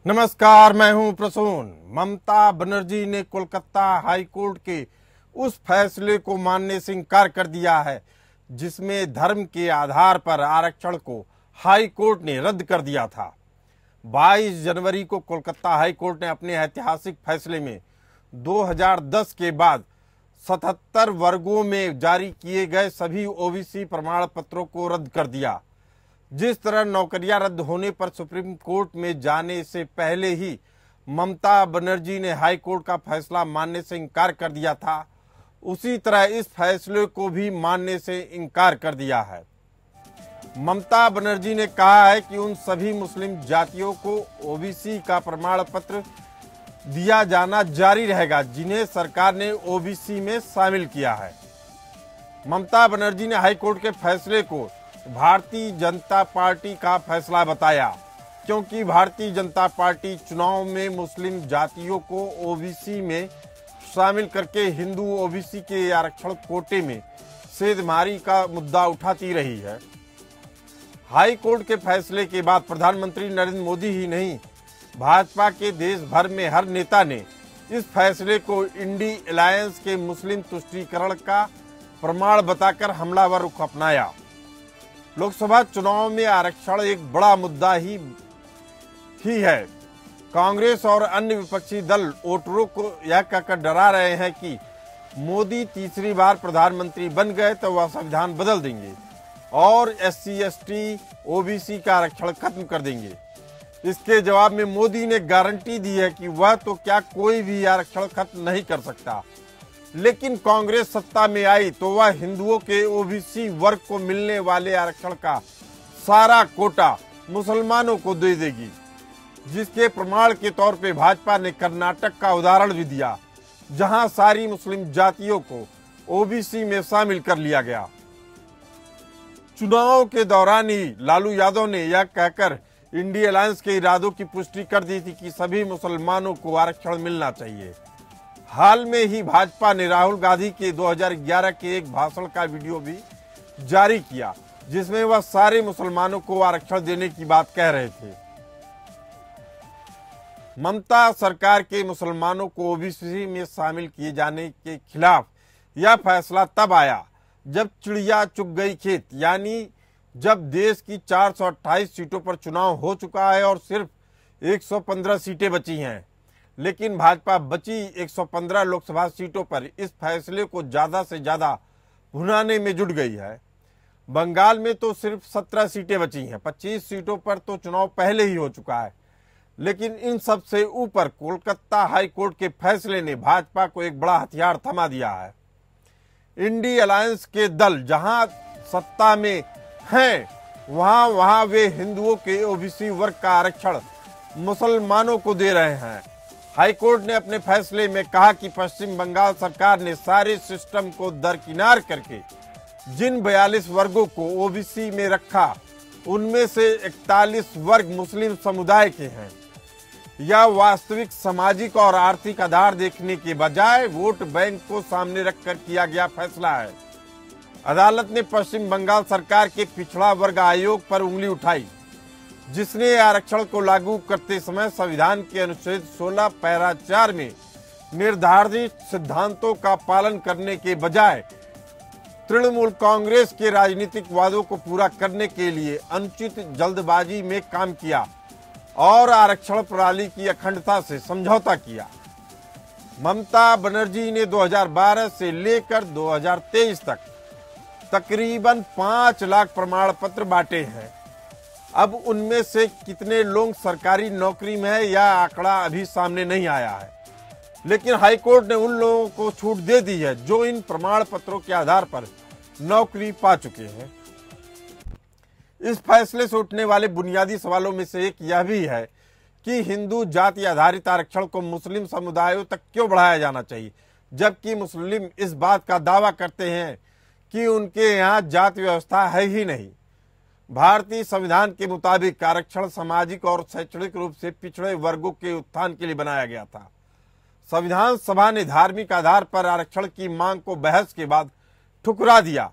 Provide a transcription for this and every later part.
नमस्कार, मैं हूं प्रसून। ममता बनर्जी ने कोलकाता हाई कोर्ट के उस फैसले को मानने से इनकार कर दिया है जिसमें धर्म के आधार पर आरक्षण को हाई कोर्ट ने रद्द कर दिया था। 22 जनवरी को कोलकाता हाई कोर्ट ने अपने ऐतिहासिक फैसले में 2010 के बाद 77 वर्गों में जारी किए गए सभी ओबीसी प्रमाण पत्रों को रद्द कर दिया। जिस तरह नौकरियां रद्द होने पर सुप्रीम कोर्ट में जाने से पहले ही ममता बनर्जी ने हाई कोर्ट का फैसला मानने से इनकार कर दिया था, उसी तरह इस फैसले को भी मानने से इनकार कर दिया है। ममता बनर्जी ने कहा है कि उन सभी मुस्लिम जातियों को ओबीसी का प्रमाण पत्र दिया जाना जारी रहेगा जिन्हें सरकार ने ओबीसी में शामिल किया है। ममता बनर्जी ने हाई कोर्ट के फैसले को भारतीय जनता पार्टी का फैसला बताया, क्योंकि भारतीय जनता पार्टी चुनाव में मुस्लिम जातियों को ओबीसी में शामिल करके हिंदू ओबीसी के आरक्षण कोटे में सेधमारी का मुद्दा उठाती रही है। हाई कोर्ट के फैसले के बाद प्रधानमंत्री नरेंद्र मोदी ही नहीं, भाजपा के देश भर में हर नेता ने इस फैसले को इंडी अलायंस के मुस्लिम तुष्टीकरण का प्रमाण बताकर हमलावर रुख अपनाया। लोकसभा चुनाव में आरक्षण एक बड़ा मुद्दा ही है। कांग्रेस और अन्य विपक्षी दल वोटरों को यह कहकर डरा रहे हैं कि मोदी तीसरी बार प्रधानमंत्री बन गए तो वह संविधान बदल देंगे और एससी एसटी ओबीसी का आरक्षण खत्म कर देंगे। इसके जवाब में मोदी ने गारंटी दी है कि वह तो क्या कोई भी आरक्षण खत्म नहीं कर सकता, लेकिन कांग्रेस सत्ता में आई तो वह हिंदुओं के ओबीसी वर्ग को मिलने वाले आरक्षण का सारा कोटा मुसलमानों को दे देगी, जिसके प्रमाण के तौर पे भाजपा ने कर्नाटक का उदाहरण भी दिया, जहां सारी मुस्लिम जातियों को ओबीसी में शामिल कर लिया गया। चुनाव के दौरान ही लालू यादव ने यह कहकर इंडिया अलायंस के इरादों की पुष्टि कर दी थी कि सभी मुसलमानों को आरक्षण मिलना चाहिए। हाल में ही भाजपा ने राहुल गांधी के 2011 के एक भाषण का वीडियो भी जारी किया, जिसमें वह सारे मुसलमानों को आरक्षण देने की बात कह रहे थे। ममता सरकार के मुसलमानों को ओबीसी में शामिल किए जाने के खिलाफ यह फैसला तब आया जब चिड़िया चुग गई खेत, यानी जब देश की 428 सीटों पर चुनाव हो चुका है और सिर्फ 115 सीटें बची हैं, लेकिन भाजपा बची 115 लोकसभा सीटों पर इस फैसले को ज्यादा से ज्यादा भुनाने में जुट गई है। बंगाल में तो सिर्फ 17 सीटें बची हैं, 25 सीटों पर तो चुनाव पहले ही हो चुका है। लेकिन इन सब से ऊपर कोलकाता हाई कोर्ट के फैसले ने भाजपा को एक बड़ा हथियार थमा दिया है। इंडी अलायंस के दल जहां सत्ता में हैं, वहां वे हिंदुओं के ओबीसी वर्ग का आरक्षण मुसलमानों को दे रहे हैं। हाई कोर्ट ने अपने फैसले में कहा कि पश्चिम बंगाल सरकार ने सारे सिस्टम को दरकिनार करके जिन 42 वर्गों को ओबीसी में रखा, उनमें से 41 वर्ग मुस्लिम समुदाय के हैं। यह वास्तविक सामाजिक और आर्थिक आधार देखने के बजाय वोट बैंक को सामने रखकर किया गया फैसला है। अदालत ने पश्चिम बंगाल सरकार के पिछड़ा वर्ग आयोग पर उंगली उठाई, जिसने आरक्षण को लागू करते समय संविधान के अनुच्छेद 16 पैरा 4 में निर्धारित सिद्धांतों का पालन करने के बजाय तृणमूल कांग्रेस के राजनीतिक वादों को पूरा करने के लिए अनुचित जल्दबाजी में काम किया और आरक्षण प्रणाली की अखंडता से समझौता किया। ममता बनर्जी ने 2012 से लेकर 2023 तक तकरीबन 5 लाख प्रमाण पत्र बांटे हैं। अब उनमें से कितने लोग सरकारी नौकरी में है, यह आंकड़ा अभी सामने नहीं आया है, लेकिन हाई कोर्ट ने उन लोगों को छूट दे दी है जो इन प्रमाण पत्रों के आधार पर नौकरी पा चुके हैं। इस फैसले से उठने वाले बुनियादी सवालों में से एक यह भी है कि हिंदू जाति आधारित आरक्षण को मुस्लिम समुदायों तक क्यों बढ़ाया जाना चाहिए, जबकि मुस्लिम इस बात का दावा करते हैं कि उनके यहाँ जाति व्यवस्था है ही नहीं। भारतीय संविधान के मुताबिक आरक्षण सामाजिक और शैक्षणिक रूप से पिछड़े वर्गों के उत्थान के लिए बनाया गया था। संविधान सभा ने धार्मिक आधार पर आरक्षण की मांग को बहस के बाद ठुकरा दिया,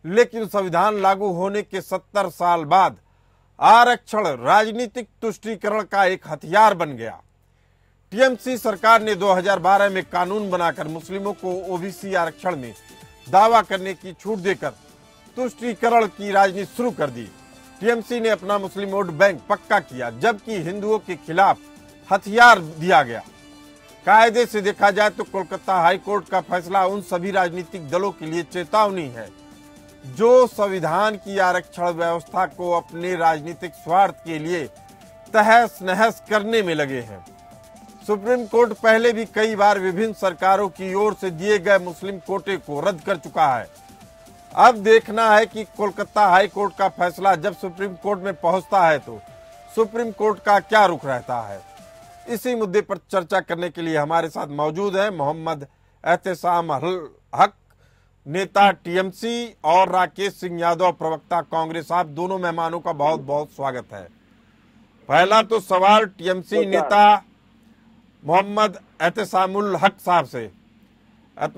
लेकिन संविधान लागू होने के 70 साल बाद आरक्षण राजनीतिक तुष्टीकरण का एक हथियार बन गया। टीएमसी सरकार ने 2012 में कानून बनाकर मुस्लिमों को ओबीसी आरक्षण में दावा करने की छूट देकर तुष्टीकरण की राजनीति शुरू कर दी। टीएमसी ने अपना मुस्लिम वोट बैंक पक्का किया, जबकि हिंदुओं के खिलाफ हथियार दिया गया। कायदे से देखा जाए तो कोलकाता हाई कोर्ट का फैसला उन सभी राजनीतिक दलों के लिए चेतावनी है जो संविधान की आरक्षण व्यवस्था को अपने राजनीतिक स्वार्थ के लिए तहस नहस करने में लगे हैं। सुप्रीम कोर्ट पहले भी कई बार विभिन्न सरकारों की ओर से दिए गए मुस्लिम कोटे को रद्द कर चुका है। अब देखना है कि कोलकाता हाई कोर्ट का फैसला जब सुप्रीम कोर्ट में पहुंचता है तो सुप्रीम कोर्ट का क्या रुख रहता है। इसी मुद्दे पर चर्चा करने के लिए हमारे साथ मौजूद है मोहम्मद एहतेसाम हक, नेता टीएमसी, और राकेश सिंह यादव, प्रवक्ता कांग्रेस। आप दोनों मेहमानों का बहुत बहुत स्वागत है। पहला तो सवाल टीएमसी नेता मोहम्मद एहतेसामुल हक साहब से। हक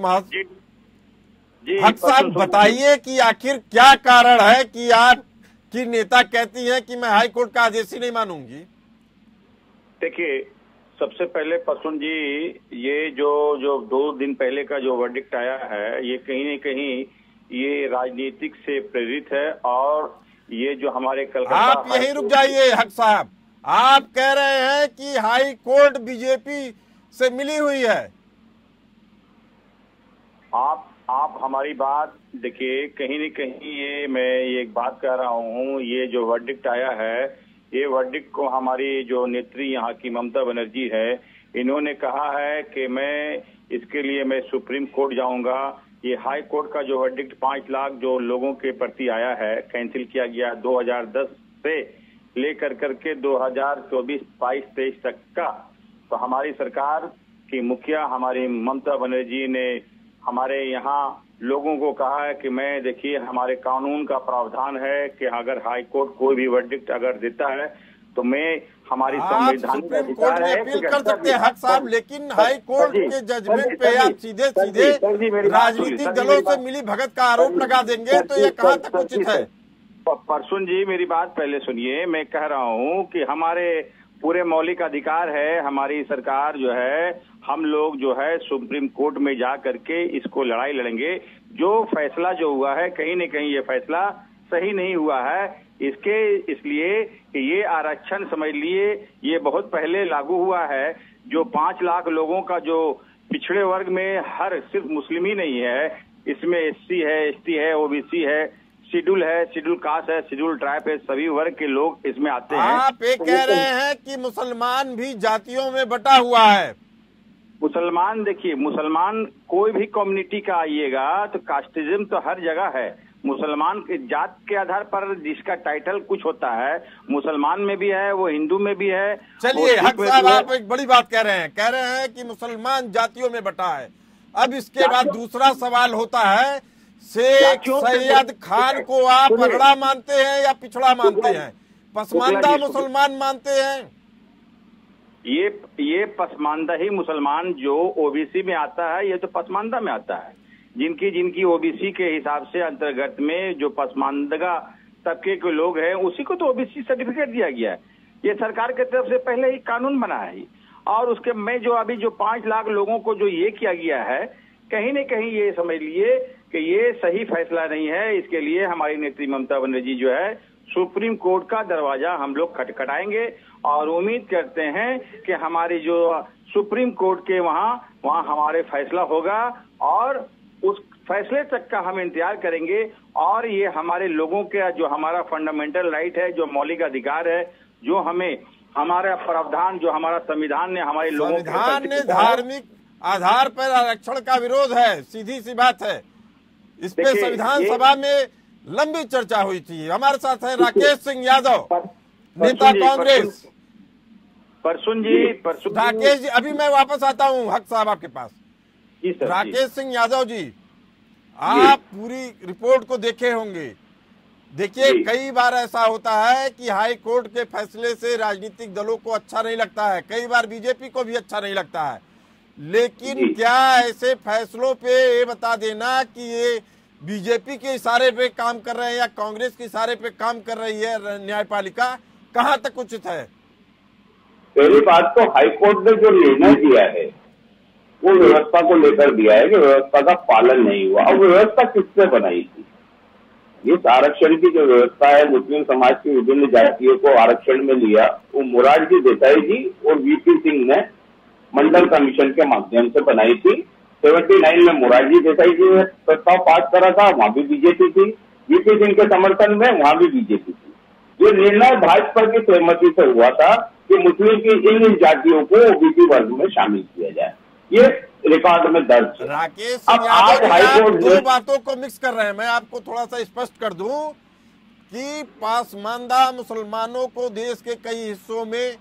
साहब, बताइए कि आखिर क्या कारण है कि आप की नेता कहती हैं कि मैं हाई कोर्ट का आदेश ही नहीं मानूंगी। देखिए, सबसे पहले प्रसून जी, ये जो 2 दिन पहले का जो वर्डिक्ट आया है, ये कहीं न कहीं ये राजनीतिक से प्रेरित है। और ये जो हमारे कलकत्ता, आप यहीं रुक जाइए हक साहब। आप कह रहे हैं कि हाई कोर्ट बीजेपी से मिली हुई है। आप हमारी बात देखिए, कहीं न कहीं मैं एक बात कह रहा हूँ, ये जो वर्डिक्ट आया है, ये वर्डिक्ट को हमारी जो नेत्री यहाँ की ममता बनर्जी है, इन्होंने कहा है कि मैं इसके लिए मैं सुप्रीम कोर्ट जाऊंगा। ये हाई कोर्ट का जो वर्डिक्ट 5 लाख जो लोगों के प्रति आया है, कैंसिल किया गया 2010 से लेकर करके 2024, 22, 23 तक का। तो हमारी सरकार की मुखिया हमारी ममता बनर्जी ने हमारे यहाँ लोगों को कहा है कि मैं, देखिए, हमारे कानून का प्रावधान है कि अगर हाई कोर्ट कोई भी वर्डिक्ट अगर देता है तो मैं, हमारी संवैधानिक सुप्रीम कोर्ट में अपील कर सकते हैं हक साहब, लेकिन हाई कोर्ट के जजमेंट पे आप सीधे सीधे राजनीतिक दलों से मिली भगत का आरोप लगा देंगे, तो ये कहाँ तक उचित है। प्रसून जी, मेरी बात पहले सुनिए। मैं कह रहा हूँ कि हमारे पूरे मौलिक अधिकार है, हमारी सरकार जो है, हम लोग जो है सुप्रीम कोर्ट में जा करके इसको लड़ाई लड़ेंगे। जो फैसला जो हुआ है, कहीं न कहीं ये फैसला सही नहीं हुआ है। इसलिए कि ये आरक्षण समझ लिए ये बहुत पहले लागू हुआ है। जो 5 लाख लोगों का जो पिछड़े वर्ग में हर सिर्फ मुस्लिम ही नहीं है, इसमें एससी है, एसटी है, ओबीसी है, शेड्यूल है, शेड्यूल कास्ट है, शेड्यूल ट्राइब है, सभी वर्ग के लोग इसमें आते हैं। आप ये कह रहे हैं कि मुसलमान भी जातियों में बटा हुआ है। मुसलमान, देखिए, मुसलमान कोई भी कम्युनिटी का आइएगा तो कास्टिज्म तो हर जगह है। मुसलमान के जात के आधार पर जिसका टाइटल कुछ होता है, मुसलमान में भी है, वो हिंदू में भी है। चलिए हक साहब, आप एक बड़ी बात कह रहे हैं कि मुसलमान जातियों में बटा है। अब इसके बाद दूसरा सवाल होता है, शेख सैयद खान को आप अगड़ा मानते हैं या पिछड़ा मानते हैं, पसमानदा मुसलमान मानते हैं? ये पसमानदा ही मुसलमान जो ओबीसी में आता है, ये तो पसमानदा में आता है। जिनकी ओबीसी के हिसाब से अंतर्गत में जो पसमानदा तबके के लोग हैं, उसी को तो ओबीसी सर्टिफिकेट दिया गया है। ये सरकार की तरफ से पहले ही कानून बना है। और उसके में जो अभी जो 5 लाख लोगों को जो ये किया गया है, कहीं न कहीं ये समझ लिए कि ये सही फैसला नहीं है। इसके लिए हमारी नेत्री ममता बनर्जी जो है, सुप्रीम कोर्ट का दरवाजा हम लोग खटखटाएंगे और उम्मीद करते हैं कि हमारी जो सुप्रीम कोर्ट के वहाँ हमारे फैसला होगा और उस फैसले तक का हम इंतजार करेंगे। और ये हमारे लोगों के जो हमारा फंडामेंटल राइट है, जो मौलिक अधिकार है, जो हमें हमारा प्रावधान, जो हमारा संविधान ने हमारे लोगों के, संविधान ने धार्मिक आधार पर आरक्षण का विरोध है, सीधी सी बात है। इस पे संविधान सभा में लंबी चर्चा हुई थी। हमारे साथ है राकेश सिंह यादव, नेता कांग्रेस। प्रसून जी, राकेश जी, अभी मैं वापस आता हूँ हक साहब आपके पास। राकेश सिंह यादव जी, आप पूरी रिपोर्ट को देखे होंगे। देखिए, कई बार ऐसा होता है कि हाई कोर्ट के फैसले से राजनीतिक दलों को अच्छा नहीं लगता है, कई बार बीजेपी को भी अच्छा नहीं लगता है। लेकिन क्या ऐसे फैसलों पे ये बता देना कि ये बीजेपी के इशारे पे काम कर रहे हैं या कांग्रेस के इशारे पे काम कर रही है न्यायपालिका, कहां तक उचित है? पहली बात तो हाईकोर्ट ने जो निर्णय दिया है वो व्यवस्था को लेकर दिया है कि व्यवस्था का पालन नहीं हुआ। और व्यवस्था किसने बनाई थी? इस आरक्षण की जो व्यवस्था है, मुस्लिम समाज की विभिन्न जातियों को आरक्षण में लिया, वो मोरारजी देसाई जी और वीपी सिंह ने मंडल कमीशन के माध्यम से बनाई थी। 79 में मोरारजी देसाई जी ने प्रस्ताव पास करा था, वहां भी बीजेपी थी। वीपी सिंह के समर्थन में वहां भी बीजेपी थी। ये निर्णय भाजपा की सहमति से हुआ था कि मुस्लिम की इन जातियों को ओबीसी वर्ग में शामिल किया जाए। ये रिकॉर्ड में दर्ज है। राकेश सिंह यादव, आप दो बातों को मिक्स कर रहे हैं। मैं आपको थोड़ा सा स्पष्ट कर दूं कि पासमानदा मुसलमानों को देश के कई हिस्सों में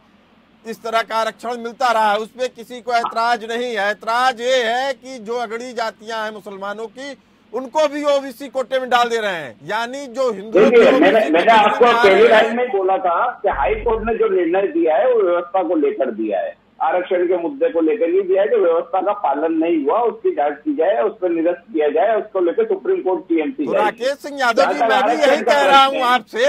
इस तरह का आरक्षण मिलता रहा है, उसमें किसी को ऐतराज नहीं है। ऐतराज ये है कि जो अगड़ी जातियां हैं मुसलमानों की, उनको भी ओबीसी कोटे में डाल दे रहे हैं। यानी जो हिंदू, मैंने आपको पहली लाइन में बोला था कि हाई कोर्ट ने जो निर्णय दिया है वो व्यवस्था को लेकर दिया है, आरक्षण के मुद्दे को लेकर ही दिया है कि व्यवस्था का पालन नहीं हुआ, उसकी जांच की जाए, उस पर निरस्त किया जाए, उसको लेकर सुप्रीम कोर्ट टीएमसी। तो राकेश सिंह यादव जी, मैं भी यही कह रहा हूँ आपसे,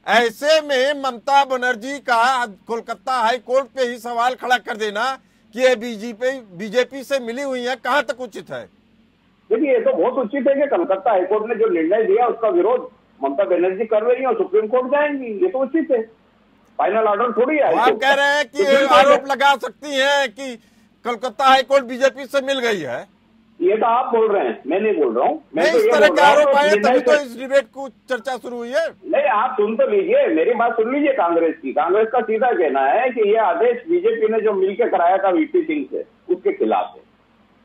ऐसे में ममता बनर्जी का कोलकाता हाई कोर्ट पे ही सवाल खड़ा कर देना कि ये बीजेपी से मिली हुई है, कहाँ तक उचित है? देखिए, ये तो बहुत उचित है कि कलकत्ता हाईकोर्ट ने जो निर्णय दिया उसका विरोध ममता बनर्जी कर रही है और सुप्रीम कोर्ट जाएंगी, ये तो उचित है। फाइनल ऑर्डर थोड़ी है। आप कह रहे हैं कि आरोप लगा सकती हैं कि कलकत्ता हाईकोर्ट बीजेपी से मिल गई है? ये तो आप बोल रहे हैं, मैं नहीं बोल रहा हूँ। मैं इस तरह के आरोप आए तभी तो इस डिबेट को चर्चा शुरू हुई है। नहीं, आप सुन तो लीजिए, मेरी बात सुन लीजिए। कांग्रेस का सीधा कहना है कि ये आदेश बीजेपी ने जो मिलकर कराया था वीपी सिंह से, उसके खिलाफ है।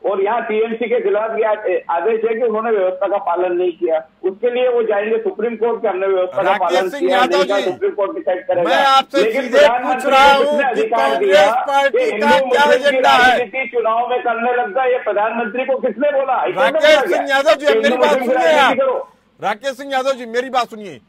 और यहाँ टीएमसी के खिलाफ ये आदेश है कि उन्होंने व्यवस्था का पालन नहीं किया। उसके लिए वो जाएंगे सुप्रीम कोर्ट के, हमने व्यवस्था का पालन किया नहीं किया, सुप्रीम कोर्ट डिसाइड करेगा। मैं आपसे सीधे पूछ रहा हूँ कि कांग्रेस पार्टी का क्या एजेंडा है? चुनाव में करने लगता है, ये प्रधानमंत्री को किसने बोला? राकेश सिंह यादव जी, मेरी बात सुनिए आप। राकेश सिंह यादव जी, मेरी बात सुनिए।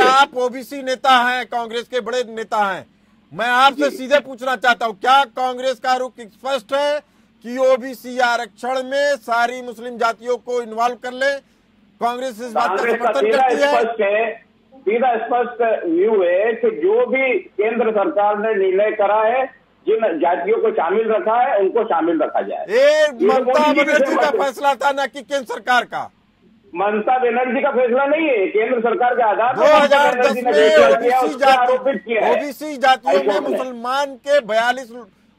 आप ओबीसी नेता हैं, कांग्रेस के बड़े नेता हैं। मैं आपसे सीधे पूछना चाहता हूँ, क्या कांग्रेस का रुख स्पष्ट है कि ओबीसी आरक्षण में सारी मुस्लिम जातियों को इन्वॉल्व कर ले? कांग्रेस इस बात का समर्थन करती है? सीधा स्पष्ट व्यू है कि जो भी केंद्र सरकार ने निर्णय करा है, जिन जातियों को शामिल रखा है, उनको शामिल रखा जाए। ये ममता बनर्जी का फैसला था, न कि केंद्र सरकार का। ममता बनर्जी का फैसला नहीं है, केंद्र सरकार के आधार 2010 में ओबीसी जातियों में मुसलमान के 42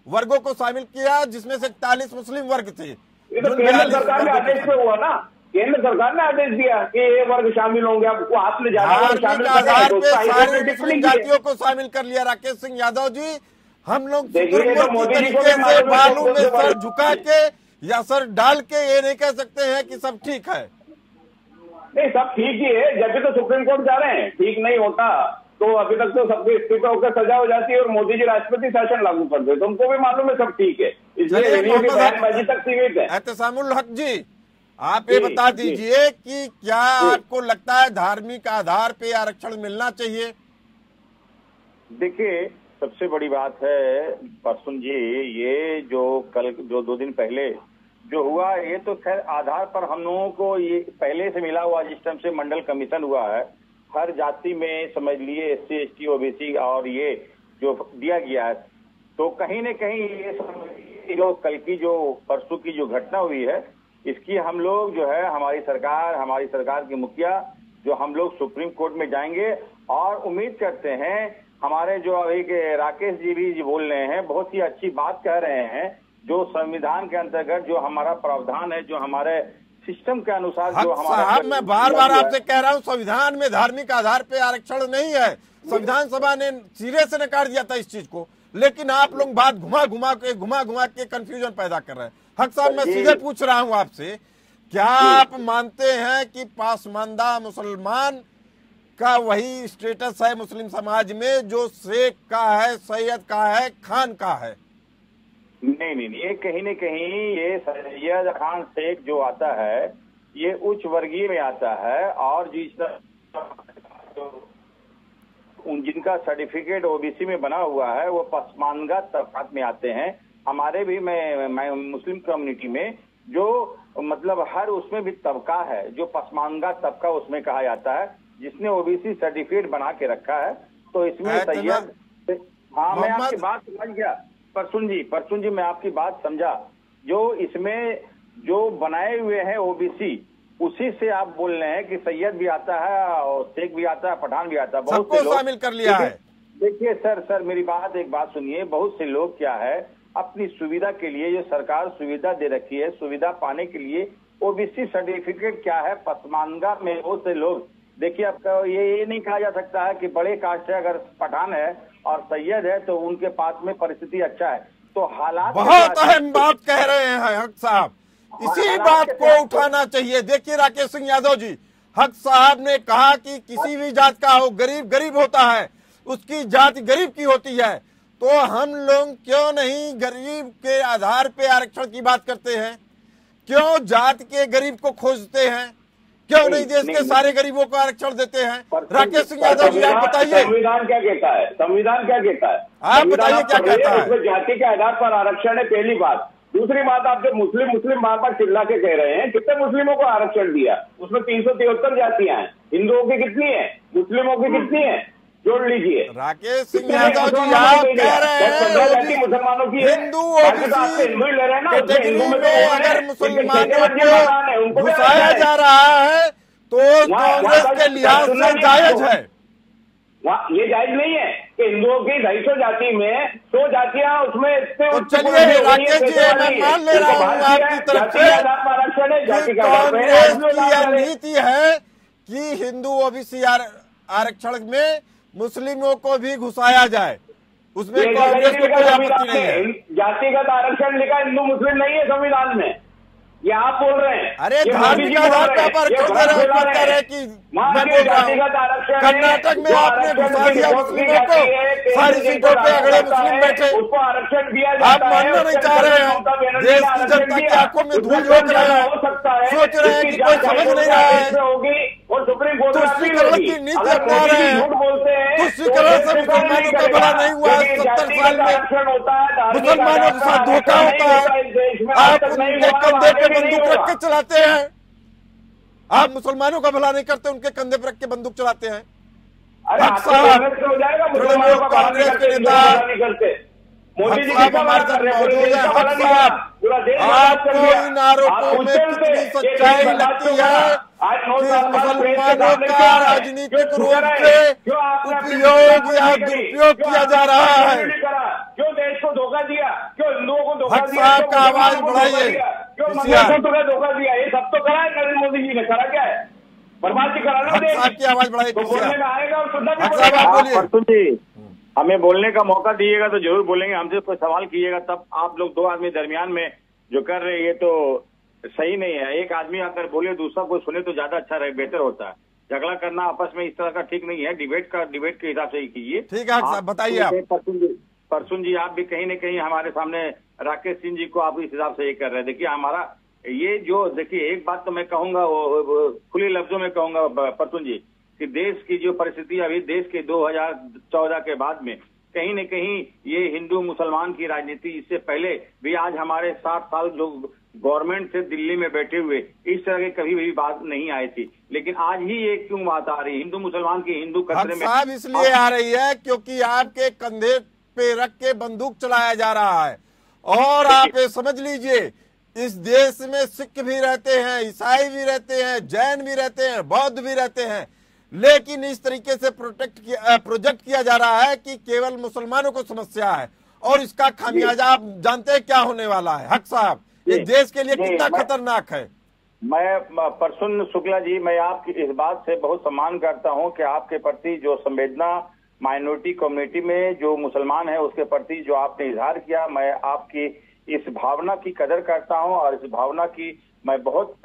वर्गों को शामिल किया, जिसमें से 41 मुस्लिम वर्ग थे। ये तो केंद्र सरकार के आदेश से हुआ ना। केंद्र सरकार ने आदेश दिया कि ये वर्ग शामिल होंगे, आपको आपने धार्मिक आधार पे सारी मुस्लिम जातियों को शामिल कर लिया। राकेश सिंह यादव जी, हम लोग तरीके से बालू में सर झुका के या सर डाल के ये नहीं कह सकते हैं कि सब ठीक है। नहीं, सब ठीक ही है, जब भी तो सुप्रीम कोर्ट जा रहे हैं। ठीक नहीं होता तो अभी तक तो सबके इस्तीफा होकर सजा हो जाती है और मोदी जी राष्ट्रपति शासन लागू कर देते, उनको भी मालूम है सब ठीक है, इसलिए रेडियो की बयानबाजी तक सीमित है। एहतसामुल हक जी, आप ये बता दीजिए कि क्या आपको लगता है धार्मिक आधार पे आरक्षण मिलना चाहिए? देखिए, सबसे बड़ी बात है परसुन जी, ये जो 2 दिन पहले जो हुआ, ये तो खैर आधार पर हम लोगों को ये पहले से मिला हुआ, जिस टाइम से मंडल कमीशन हुआ है, हर जाति में समझ लिए SC ST OBC और ये जो दिया गया है, तो कहीं न कहीं ये जो कल की जो परसों की जो घटना हुई है, इसकी हम लोग जो है हमारी सरकार के मुखिया जो हम लोग सुप्रीम कोर्ट में जाएंगे और उम्मीद करते हैं हमारे जो अभी के राकेश जी भी बोल रहे हैं, बहुत ही अच्छी बात कह रहे हैं, जो संविधान के अंतर्गत जो हमारा प्रावधान है, जो हमारे सिस्टम के अनुसार जो हमारा, मैं बार बार आपसे कह रहा हूं, संविधान में धार्मिक आधार पे आरक्षण नहीं है। संविधान सभा ने सिरे से नकार दिया था इस चीज को, लेकिन आप लोग बात घुमा घुमा के कंफ्यूजन पैदा कर रहे हैं। हक साहब, मैं सीधे पूछ रहा हूं आपसे, क्या आप मानते हैं कि पासमानदा मुसलमान का वही स्टेटस है मुस्लिम समाज में जो शेख का है, सैयद का है, खान का है? नहीं, ये कहीं न कहीं ये सैयद खान शेख जो आता है, ये उच्च वर्गीय में आता है, और जिनका सर्टिफिकेट ओबीसी में बना हुआ है वो पसमानदा तबकात में आते हैं। हमारे भी मैं मुस्लिम कम्युनिटी में जो मतलब हर उसमें भी तबका है, जो पसमानदा तबका उसमें कहा जाता है, जिसने ओबीसी सर्टिफिकेट बना के रखा है। तो इसमें सैयद, हाँ मैं आपकी बात समझ गया परसुन जी मैं आपकी बात समझा। जो इसमें जो बनाए हुए हैं ओबीसी, उसी से आप बोल रहे हैं कि सैयद भी आता है और शेख भी आता है, पठान भी आता है, बहुत से लोग शामिल कर लिया है। देखिए सर मेरी बात, एक बात सुनिए, बहुत से लोग क्या है अपनी सुविधा के लिए, जो सरकार सुविधा दे रखी है, सुविधा पाने के लिए ओबीसी सर्टिफिकेट क्या है, पसमानदा में बहुत से लोग, देखिए आपका ये नहीं कहा जा सकता है कि बड़े कास्ट है, अगर पठान है और सैयद है तो उनके पास में परिस्थिति अच्छा है। तो हालात बहुत अहम बात कह रहे हैं हक साहब, इसी बात को उठाना चाहिए। देखिए राकेश सिंह यादव जी, हक साहब ने कहा कि किसी भी जात का हो, गरीब गरीब होता है, उसकी जाति गरीब की होती है, तो हम लोग क्यों नहीं गरीब के आधार पे आरक्षण की बात करते हैं? क्यों जात के गरीब को खोजते हैं? क्यों नहीं देश के सारे गरीबों को आरक्षण देते हैं? राकेश सिंह यादव जी आप बताइए, संविधान क्या कहता है? संविधान क्या कहता है? आप बताइए क्या कहता है? उसमें जाति के आधार पर आरक्षण है, पहली बात। दूसरी बात, आप जो मुस्लिम बार बार चिल्ला के कह रहे हैं, कितने मुस्लिमों को आरक्षण दिया? उसमें 373 जातियां हैं। हिंदुओं की कितनी है? मुस्लिमों की कितनी है? जोड़ लीजिए। राकेश सिंह यादव जी आप कह रहे हैं मुसलमानों की हिंदू ओबीसी हिंदू ले रहे हैं ना, कैटेगरी में अगर मुसलमानों को घुसाया जा रहा है तो कांग्रेस के लिहाज से जायज है। ये जायज नहीं है कि हिंदुओं की 250 जाति में 100 जातियां उसमें। तो चलिए राकेश जी, मैं मान ले रहा हूँ आपकी तरफ से कांग्रेस की यह नीति है कि हिंदू ओबीसी आरक्षण में मुस्लिमों को भी घुसाया जाए, उसमें कांग्रेस को कोई आपत्ति नहीं है। जातिगत आरक्षण लिखा हिंदू मुस्लिम नहीं है संविधान में, ये आप बोल रहे हैं। अरे धार्मिक आधार पर कह रहे कि कर्नाटक में आपने घुसा दिया मुस्लिमों को, सारी सीटों पे अगले मुस्लिम बैठे, उसको आरक्षण दिया आप मानना नहीं चाह रहे हैं। देश की जनता की आंखों में धूल झोंक रहे हैं, सोच रहे हैं कि कोई समझ नहीं रहा है। तुष्टीकरण की नीति अपना रहे हैं, तुष्टीकरण से मुसलमानों का भला नहीं हुआ 70 साल में, मुसलमानों के साथ धोखा होता है। आप उनके कंधे पे बंदूक रख के चलाते हैं, आप मुसलमानों का भला नहीं करते, उनके कंधे पर रख के बंदूक चलाते हैं। तृणमूल कांग्रेस के नेता मोदी जी हमारे साथ मौजूद है। हक साहब, आपको इन आरोपों में कितनी सच्चाई लगती है कि मुसलमानों का राजनीतिक रूप से उपयोग या दुरुपयोग किया जा रहा है? क्यों देश को धोखा दिया? क्यों हिंदुओं को धोखा हक दिया? साहब का आवाज बढ़ाइए। क्यों धोखा दिया? ये सब तो करा है नरेंद्र मोदी जी ने, करा क्या है? बर्बादी कराना। हक साहब की आवाज बढ़ाइए। बोलने में आएगा और सुनना भी हक साहब आप बोलिए। परसुन जी, हमें बोलने का मौका दीजिएगा तो जरूर बोलेंगे, हमसे कोई सवाल कीजिएगा तब। आप लोग दो आदमी दरमियान में जो कर रहे हैं ये तो सही नहीं है। एक आदमी अगर बोले दूसरा कोई सुने तो ज्यादा अच्छा रहे, बेहतर होता है। झगड़ा करना आपस में इस तरह का ठीक नहीं है। डिबेट के हिसाब से ही कीजिए। ठीक है, बताइए आप। परसुन जी आप भी कहीं न कहीं हमारे सामने राकेश सिंह जी को आप इस हिसाब से ये कर रहे हैं। देखिए हमारा ये जो, देखिए एक बात तो मैं कहूंगा, खुले लफ्जों में कहूंगा परसुन जी, कि देश की जो परिस्थिति अभी देश के 2014 के बाद में कहीं न कहीं ये हिंदू मुसलमान की राजनीति, इससे पहले भी आज हमारे 60 साल जो गवर्नमेंट से दिल्ली में बैठे हुए इस तरह की कभी भी बात नहीं आई थी, लेकिन आज ही ये क्यों बात आ रही? हिंदू मुसलमान की हिंदू खतरे में साहब इसलिए आ रही है क्योंकि आपके कंधे पे रख के बंदूक चलाया जा रहा है। और आप ये समझ लीजिए, इस देश में सिख भी रहते हैं, ईसाई भी रहते हैं, जैन भी रहते हैं, बौद्ध भी रहते हैं, लेकिन इस तरीके से प्रोजेक्ट किया जा रहा है कि केवल मुसलमानों को समस्या है, और इसका खामियाजा आप जानते हैं क्या होने वाला है। हक साहब, ये देश के लिए कितना खतरनाक है। मैं परसुन शुक्ला जी, मैं आपकी इस बात से बहुत सम्मान करता हूं कि आपके प्रति जो संवेदना माइनॉरिटी कम्युनिटी में जो मुसलमान है उसके प्रति जो आपने इजहार किया, मैं आपकी इस भावना की कदर करता हूं और इस भावना की मैं बहुत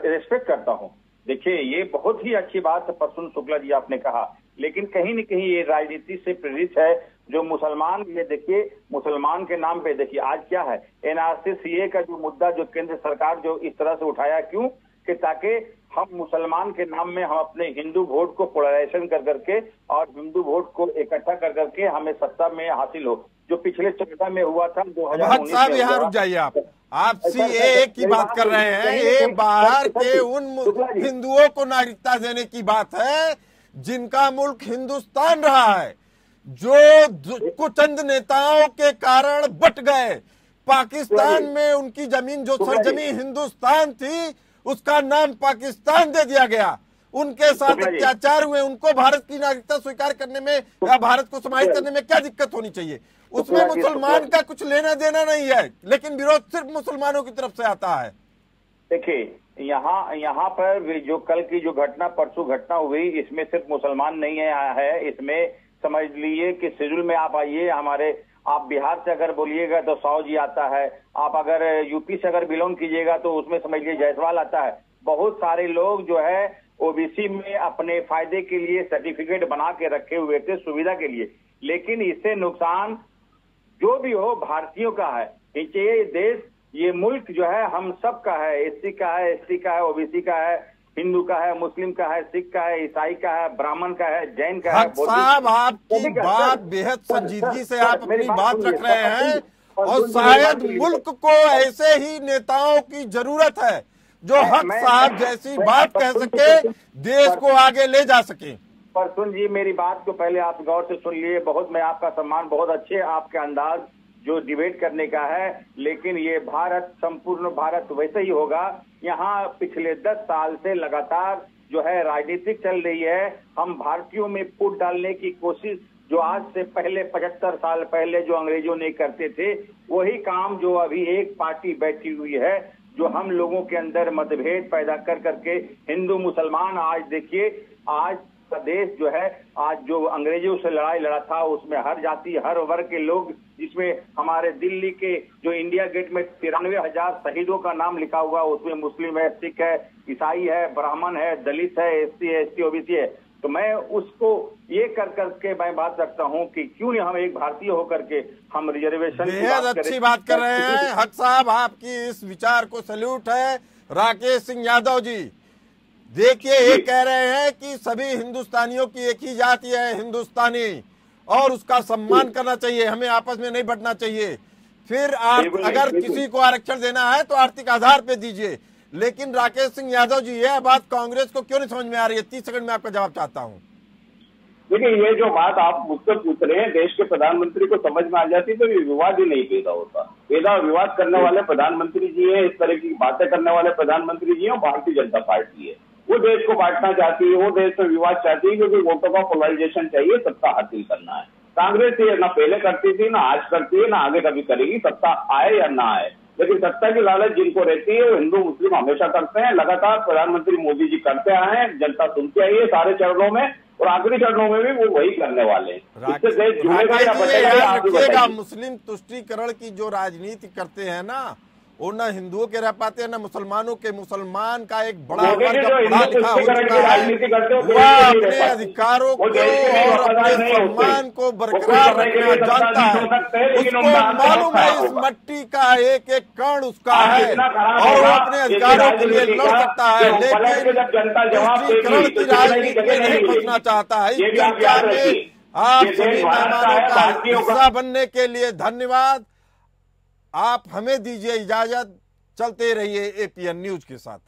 रिस्पेक्ट करता हूं। देखिए ये बहुत ही अच्छी बात परसुन शुक्ला जी आपने कहा, लेकिन कहीं न कहीं ये राजनीति से प्रेरित है। जो मुसलमान, ये देखिए मुसलमान के नाम पे देखिए आज क्या है, एनआरसी सीए का जो मुद्दा जो केंद्र सरकार जो इस तरह से उठाया, क्यों कि ताकि हम मुसलमान के नाम में हम अपने हिंदू वोट को पोलराइजेशन कर करके और हिंदू वोट को इकट्ठा कर करके हमें सत्ता में हासिल हो, जो पिछले 14 में हुआ था। 2019 साहब यहाँ रुक जाइए आप, आप सीएए की बात कर रहे हैं, ये बाहर के उन हिंदुओं को नागरिकता देने की बात है जिनका मुल्क हिंदुस्तान रहा है, जो कुछ चंद नेताओं के कारण बट गए। पाकिस्तान में उनकी जमीन, जो सरजमी हिंदुस्तान थी, उसका नाम पाकिस्तान दे दिया गया। उनके साथ अत्याचार हुए, उनको भारत की नागरिकता स्वीकार करने में या भारत को समाहित करने में क्या दिक्कत होनी चाहिए? उसमें मुसलमान का कुछ लेना देना नहीं है, लेकिन विरोध सिर्फ मुसलमानों की तरफ से आता है। देखिए, यहाँ पर जो कल की जो घटना, परसों घटना हुई, इसमें सिर्फ मुसलमान नहीं है, इसमें समझ लीजिए कि शेड्यूल में आप आइए, आप बिहार से अगर बोलिएगा तो साहू जी आता है, आप अगर यूपी से अगर बिलोंग कीजिएगा तो उसमें समझ लीजिए जायसवाल आता है। बहुत सारे लोग जो है ओबीसी में अपने फायदे के लिए सर्टिफिकेट बना के रखे हुए थे, सुविधा के लिए, लेकिन इससे नुकसान जो भी हो भारतीयों का है। ये देश, ये मुल्क जो है हम सब का है, एससी का है, एसटी का है, ओबीसी का है, हिंदू का है, मुस्लिम का है, सिख का है, ईसाई का है, ब्राह्मण का है, जैन का है। साहब, आपकी बात बेहद संजीदगी से आप अपनी बात रख रहे हैं, और शायद मुल्क को ऐसे ही नेताओं की जरूरत है जो हक साहब जैसी बात कह सके, देश को आगे ले जा सके। पर सुन जी, मेरी बात को पहले आप गौर से सुन लिए। बहुत मैं आपका सम्मान, बहुत अच्छे आपके अंदाज जो डिबेट करने का है, लेकिन ये भारत, संपूर्ण भारत वैसे ही होगा। यहाँ पिछले 10 साल से लगातार जो है राजनीतिक चल रही है। हम भारतीयों में फूट डालने की कोशिश, जो आज से पहले 75 साल पहले जो अंग्रेजों ने करते थे, वही काम जो अभी एक पार्टी बैठी हुई है, जो हम लोगों के अंदर मतभेद पैदा कर करके हिंदू मुसलमान, आज देखिए, आज का देश जो है, आज जो अंग्रेजों से लड़ाई लड़ा था उसमें हर जाति हर वर्ग के लोग, जिसमें हमारे दिल्ली के जो इंडिया गेट में 93,000 शहीदों का नाम लिखा हुआ, उसमें मुस्लिम है, सिख है, ईसाई है, ब्राह्मण है, दलित है, एससी है, एसटी, ओबीसी है। तो मैं उसको ये कर करके मैं बात रखता हूँ कि क्यों नहीं हम एक भारतीय होकर के हम रिजर्वेशन की बात करें। अच्छी बात कर रहे हैं हक साहब, आपकी इस विचार को सैल्यूट है। राकेश सिंह यादव जी, देखिए, ये कह रहे हैं कि सभी हिंदुस्तानियों की एक ही जाति है, हिंदुस्तानी, और उसका सम्मान करना चाहिए, हमें आपस में नहीं बढ़ना चाहिए। फिर अगर किसी को आरक्षण देना है तो आर्थिक आधार पे दीजिए। लेकिन राकेश सिंह यादव जी, यह बात कांग्रेस को क्यों नहीं समझ में आ रही है? 30 सेकंड में आपका जवाब चाहता हूँ। देखिए, ये जो बात आप मुझसे पूछ रहे हैं, देश के प्रधानमंत्री को समझ में आ जाती तो ये विवाद ही नहीं पैदा होता। विवाद करने वाले प्रधानमंत्री जी है, इस तरह की बातें करने वाले प्रधानमंत्री जी है, भारतीय जनता पार्टी है। वो देश को बांटना चाहती है, वो देश में विवाद चाहती है, क्योंकि वोटों का पोलराइजेशन चाहिए, सत्ता हासिल करना है। कांग्रेस ये ना पहले करती थी, ना आज करती है, ना आगे कभी करेगी, सत्ता आए या ना आए। लेकिन सत्ता की लालच जिनको रहती है वो हिंदू मुस्लिम हमेशा करते हैं। लगातार प्रधानमंत्री मोदी जी करते आए हैं, जनता सुनती आई है सारे चरणों में, और आखिरी चरणों में भी वो वही करने वाले हैं। इससे देश जुड़ेगा या बचेगा? मुस्लिम तुष्टीकरण की जो राजनीति करते हैं ना, वो न हिंदुओं के रह पाते हैं, न मुसलमानों के। मुसलमान का एक बड़ा वर्ग पढ़ा लिखा हो चुका है, वह अपने अधिकारों को और अपने सम्मान को बरकरार रखना जानता है। उसको मालूम है इस मट्टी का एक एक कण उसका है, और वो अपने अधिकारों के लिए लड़ सकता है। लेकिन तुष्टीकरण की राजनीति में नहीं फंसना चाहता है। इस चर्चा में आप सभी मेहमानों का हिस्सा बनने के लिए धन्यवाद। आप हमें दीजिए इजाजत, चलते रहिए एपीएन न्यूज के साथ।